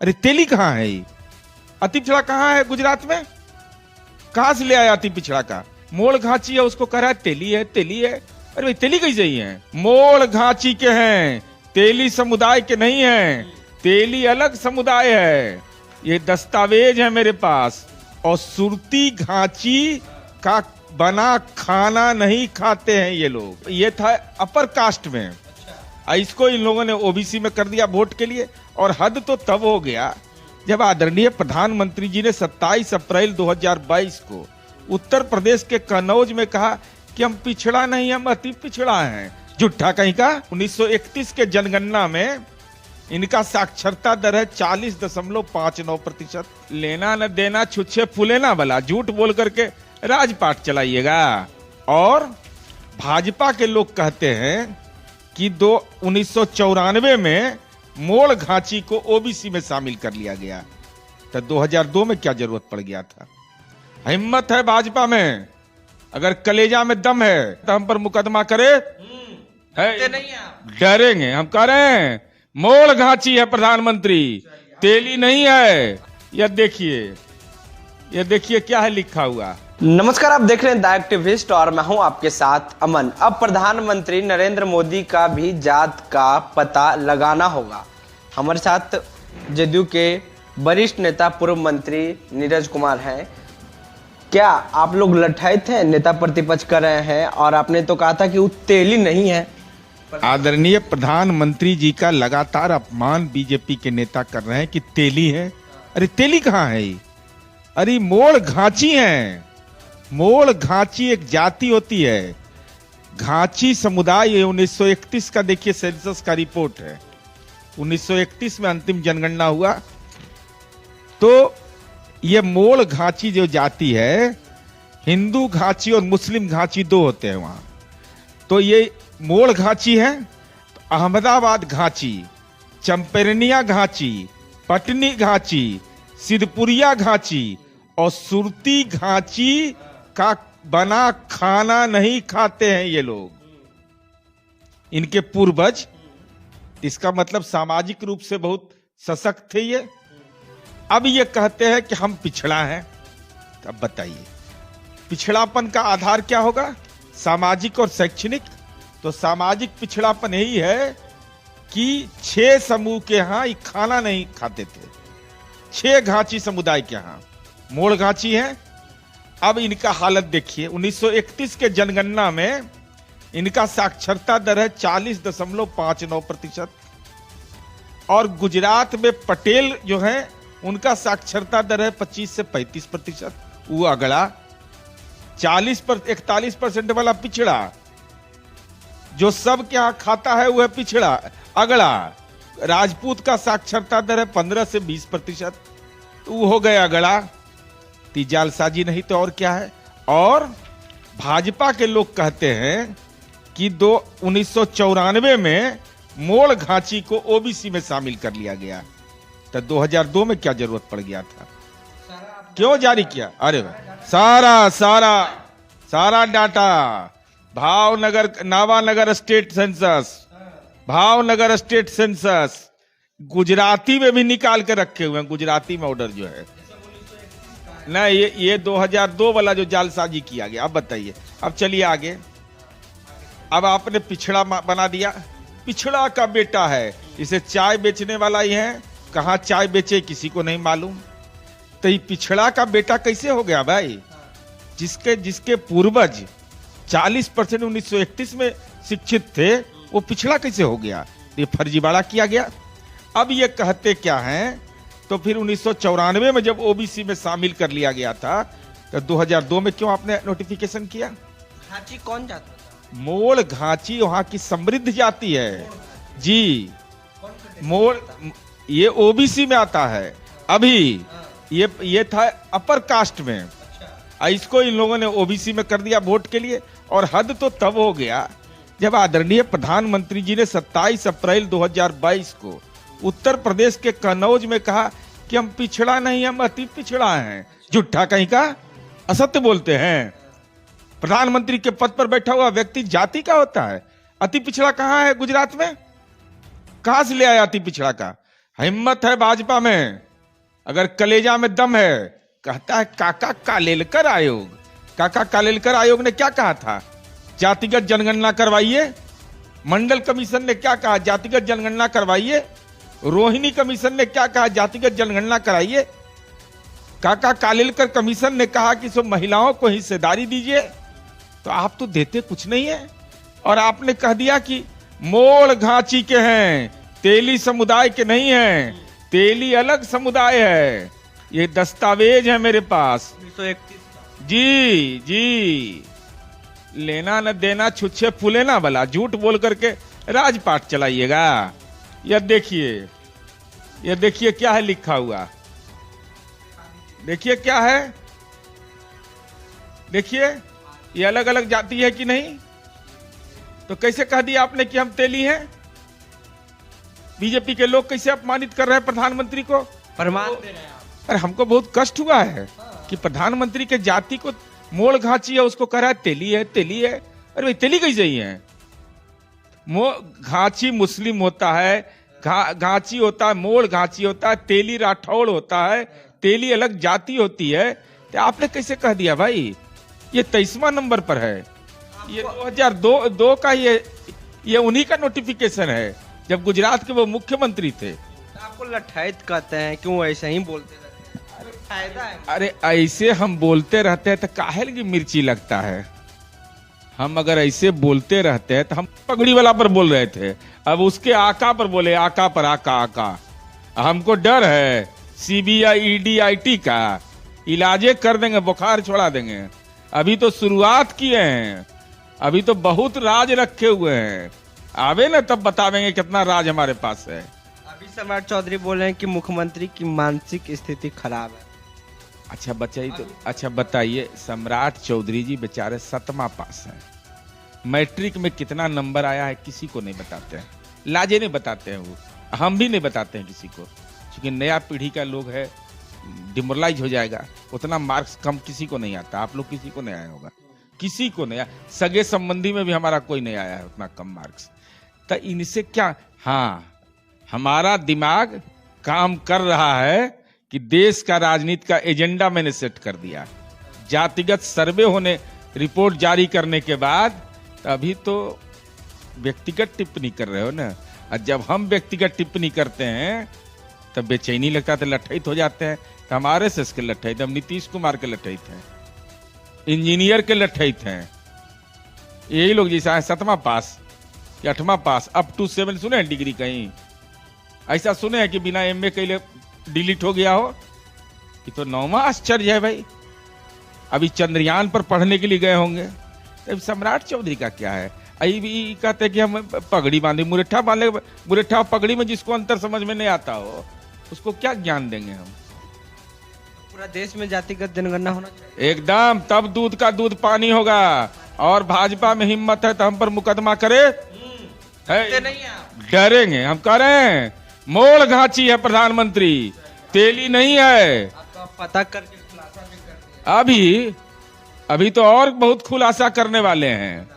अरे तेली कहाँ है ये? अति पिछड़ा कहाँ है गुजरात में? कहां से ले आया अति पिछड़ा का? मोड़ घाची है, उसको कह रहा है तेली है, तेली है। अरे भाई तेली कैसे ही है? मोड़ घाची के हैं, तेली समुदाय के नहीं हैं। तेली अलग समुदाय है। ये दस्तावेज है मेरे पास। और सुरती घाची का बना खाना नहीं खाते हैं ये लोग। ये था अपर कास्ट में, इसको इन लोगों ने ओबीसी में कर दिया वोट के लिए। और हद तो तब हो गया जब आदरणीय प्रधानमंत्री जी ने 27 अप्रैल 2022 को उत्तर प्रदेश के कन्नौज में कहा कि हम पिछड़ा नहीं, हम अति पिछड़ा हैं। झूठा कहीं का। 1931 के जनगणना में इनका साक्षरता दर है 40.59%। लेना न देना, छुच्छे फूले ना भला, झूठ बोल करके राजपाट चलाइएगा। और भाजपा के लोग कहते हैं कि 1994 में मोड़ घाची को ओबीसी में शामिल कर लिया गया। तो 2002 में क्या जरूरत पड़ गया था? हिम्मत है भाजपा में, अगर कलेजा में दम है तो हम पर मुकदमा करे। डरेंगे? हम कह रहे हैं मोड़ घाची है प्रधानमंत्री, तेली नहीं है। यह देखिए क्या है लिखा हुआ। नमस्कार, आप देख रहे हैं द एक्टिविस्ट और मैं हूं आपके साथ अमन। अब प्रधानमंत्री नरेंद्र मोदी का भी जात का पता लगाना होगा। हमारे साथ जदयू के वरिष्ठ नेता पूर्व मंत्री नीरज कुमार हैं। क्या आप लोग लठायत हैं? नेता प्रतिपक्ष कर रहे हैं और आपने तो कहा था कि वो तेली नहीं है। आदरणीय प्रधानमंत्री जी का लगातार अपमान बीजेपी के नेता कर रहे हैं कि तेली है। अरे तेली कहाँ है ये? अरे मोड़ घाची है। मोड़ घाची एक जाति होती है। घाची समुदाय, ये 1931 का देखिए सेंसस का रिपोर्ट है। 1931 में अंतिम जनगणना हुआ। तो ये मोड़ घाची जो जाति है, हिंदू घाची और मुस्लिम घाची दो होते हैं वहां। तो ये मोड़ घाची है, तो अहमदाबाद घाची, चंपेरनिया घाची, पटनी घाची, सिद्धपुरिया घाची और सुरती घाची का बना खाना नहीं खाते हैं ये लोग, इनके पूर्वज। इसका मतलब सामाजिक रूप से बहुत सशक्त थे ये। अब ये कहते हैं कि हम पिछड़ा हैं। अब बताइए पिछड़ापन का आधार क्या होगा? सामाजिक और शैक्षणिक। तो सामाजिक पिछड़ापन यही है कि 6 समूह के यहां ये खाना नहीं खाते थे। 6 घाची समुदाय के यहां मोड़ घाची है। अब इनका हालत देखिए। 1931 के जनगणना में इनका साक्षरता दर है 40.59%। और गुजरात में पटेल जो है उनका साक्षरता दर है 25 से 35%। वो अगला 41% वाला पिछड़ा, जो सब क्या खाता है वह पिछड़ा अगला। राजपूत का साक्षरता दर है 15 से 20%। वो हो गया अगला। जालसाजी नहीं तो और क्या है। और भाजपा के लोग कहते हैं कि 1994 में मोड़ घाची को ओबीसी में शामिल कर लिया गया। तो 2002 में क्या जरूरत पड़ गया था? क्यों जारी किया? अरे सारा data Bhavnagar, Nawanagar state census, Bhavnagar state census Gujarati में भी निकाल के रखे हुए हैं। गुजराती में ऑर्डर जो है ना, ये 2002 वाला जो जालसाजी किया गया। अब बताइए, अब चलिए आगे। अब आपने पिछड़ा बना दिया। पिछड़ा का बेटा है, इसे चाय बेचने वाला ही है। कहां चाय बेचे किसी को नहीं मालूम। तो ये पिछड़ा का बेटा कैसे हो गया भाई? जिसके पूर्वज 40% 1931 में शिक्षित थे, वो पिछड़ा कैसे हो गया? ये फर्जीवाड़ा किया गया। अब ये कहते क्या हैं? तो फिर 1994 में जब ओबीसी में शामिल कर लिया गया था, तो 2002 में क्यों आपने नोटिफिकेशन किया? घाची कौन जाता था? मोड़ घाची वहां की समृद्ध जाति है जी। मोड़ ये ओबीसी में आता है। अभी ये था अपर कास्ट में, इसको इन लोगों ने ओबीसी में कर दिया वोट के लिए। और हद तो तब हो गया जब आदरणीय प्रधानमंत्री जी ने 27 अप्रैल 2022 को उत्तर प्रदेश के कन्नौज में कहा कि हम पिछड़ा नहीं, हम अति पिछड़ा हैं। झूठा कहीं का। असत्य बोलते हैं। प्रधानमंत्री के पद पर बैठा हुआ व्यक्ति जाति का होता है। अति पिछड़ा कहां है गुजरात में? कहां से ले आया अति पिछड़ा का? हिम्मत है भाजपा में, अगर कलेजा में दम है। कहता है काका कालेलकर आयोग। काका कालेलकर आयोग ने क्या कहा था? जातिगत जनगणना करवाइए। मंडल कमीशन ने क्या कहा? जातिगत जनगणना करवाइए। रोहिणी कमीशन ने क्या कहा? जातिगत जनगणना कराइए। काका कालेलकर कमीशन ने कहा कि सब महिलाओं को हिस्सेदारी दीजिए, तो आप तो देते कुछ नहीं है। और आपने कह दिया कि मोड़ घांची के हैं, तेली समुदाय के नहीं हैं। तेली अलग समुदाय है, ये दस्तावेज है मेरे पास। 131 जी जी, लेना न देना छुच्छे फूले ना भला, झूठ बोल करके राजपाट चलाइएगा। यह देखिए क्या है लिखा हुआ, देखिए क्या है, देखिए ये अलग अलग जाति है कि नहीं। तो कैसे कह दिया आपने कि हम तेली हैं? बीजेपी के लोग कैसे अपमानित कर रहे हैं प्रधानमंत्री को, प्रमाण दे रहे हैं आप। अरे हमको बहुत कष्ट हुआ है कि प्रधानमंत्री के जाति को मोड़ घांची है, उसको कह रहा है तेली है, तेली है। अरे भाई तेली कैसे ही है? घांची मुस्लिम होता है, घांची होता है, मोड़ घांची होता है, तेली राठौड़ होता है, तेली अलग जाति होती है। तो आपने कैसे कह दिया भाई? ये 23वां नंबर पर है, ये 2002 का ये उन्हीं का नोटिफिकेशन है, जब गुजरात के वो मुख्यमंत्री थे। आपको लठाइत कहते हैं, क्यों ऐसे ही बोलते रहते हैं? फायदा है। अरे ऐसे हम बोलते रहते हैं तो काहे की मिर्ची लगता है? हम अगर ऐसे बोलते रहते हैं तो हम पगड़ी वाला पर बोल रहे थे, अब उसके आका पर बोले, आका पर आका आका। हमको डर है CBI ED IT का, इलाजे कर देंगे, बुखार छोड़ा देंगे। अभी तो शुरुआत किए हैं, अभी तो बहुत राज रखे हुए हैं। आवे ना तब बतावेंगे कितना राज हमारे पास है। अभी सम्राट चौधरी बोल रहे हैं कि मुख्यमंत्री की मानसिक स्थिति खराब है। अच्छा बच्चा ही तो, अच्छा बताइए, सम्राट चौधरी जी बेचारे 7वां पास हैं, मैट्रिक में कितना नंबर आया है किसी को नहीं बताते हैं, लाजे नहीं बताते हैं वो, हम भी नहीं बताते हैं किसी को, क्योंकि नया पीढ़ी का लोग है, डिमोरलाइज हो जाएगा। उतना मार्क्स कम किसी को नहीं आता, आप लोग किसी को नहीं आया होगा, किसी को नहीं आया, सगे संबंधी में भी हमारा कोई नहीं आया है उतना कम मार्क्स। तो इनसे क्या, हाँ हमारा दिमाग काम कर रहा है कि देश का राजनीति का एजेंडा मैंने सेट कर दिया। जातिगत सर्वे होने, रिपोर्ट जारी करने के बाद अभी तो व्यक्तिगत टिप्पणी कर रहे हो ना, और जब हम व्यक्तिगत टिप्पणी करते हैं तब बेचैनी लगता है, तो लठैत हो जाते हैं। तो हमारे से इसके लठैत, हम नीतीश कुमार के लठैत हैं, इंजीनियर के लठैत हैं, यही लोग जैसा है 7वां पास या 8वां पास, अप टू 7 सुने हैं डिग्री? कहीं ऐसा सुने हैं कि बिना MA के लिए डिलीट हो गया हो? ये तो 9वां आश्चर्य है भाई। अभी चंद्रयान पर पढ़ने के लिए गए होंगे। तो सम्राट चौधरी का क्या है? अभी भी कहते हैं कि हम पगड़ी बांधे, मुरेठा बांधे, मुरेठा पगड़ी में जिसको अंतर समझ में नहीं आता हो उसको क्या ज्ञान देंगे हम? पूरा देश में जातिगत जनगणना होना चाहिए एकदम, तब दूध का दूध पानी होगा। और भाजपा में हिम्मत है तो हम पर मुकदमा करे, नहीं आप। डरेंगे? हम कह रहे हैं मोड़ घांची है प्रधानमंत्री, तेली नहीं है। आपका पता करके खुलासा भी कर दिया। अभी तो और बहुत खुलासा करने वाले हैं,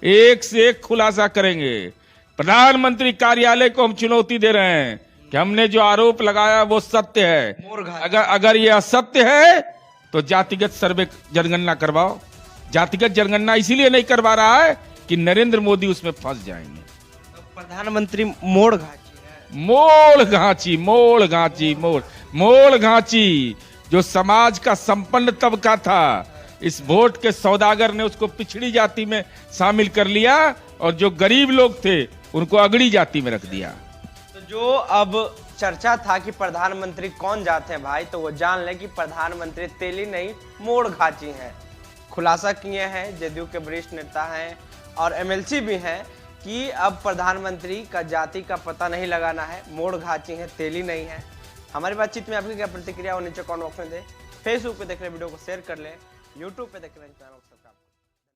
एक से एक खुलासा करेंगे। प्रधानमंत्री कार्यालय को हम चुनौती दे रहे हैं कि हमने जो आरोप लगाया वो सत्य है। अगर ये असत्य है तो जातिगत सर्वे जनगणना करवाओ। जातिगत जनगणना इसीलिए नहीं करवा रहा है कि नरेंद्र मोदी उसमें फंस जाएंगे। तो प्रधानमंत्री मोड़ घांची है, मोड़ घांची, मोड़ घांची, मोड़ घांची जो समाज का संपन्न तबका था, इस वोट के सौदागर ने उसको पिछड़ी जाति में शामिल कर लिया, और जो गरीब लोग थे उनको अगड़ी जाति में रख दिया। तो जो अब चर्चा था कि प्रधानमंत्री कौन जाते हैं भाई, तो वो जान ले कि प्रधानमंत्री तेली नहीं मोड़ घांची हैं। खुलासा किए हैं, जदयू के वरिष्ठ नेता हैं और MLC भी हैं कि अब प्रधानमंत्री का जाति का पता नहीं लगाना है, मोड़ घांची है, तेली नहीं है। हमारी बातचीत में आपकी क्या प्रतिक्रिया हो नीचे कमेंट बॉक्स में दे। फेसबुक पे देख रहे वीडियो को शेयर कर लें, यूट्यूब पे देख रहे हैं चैनल को सब्सक्राइब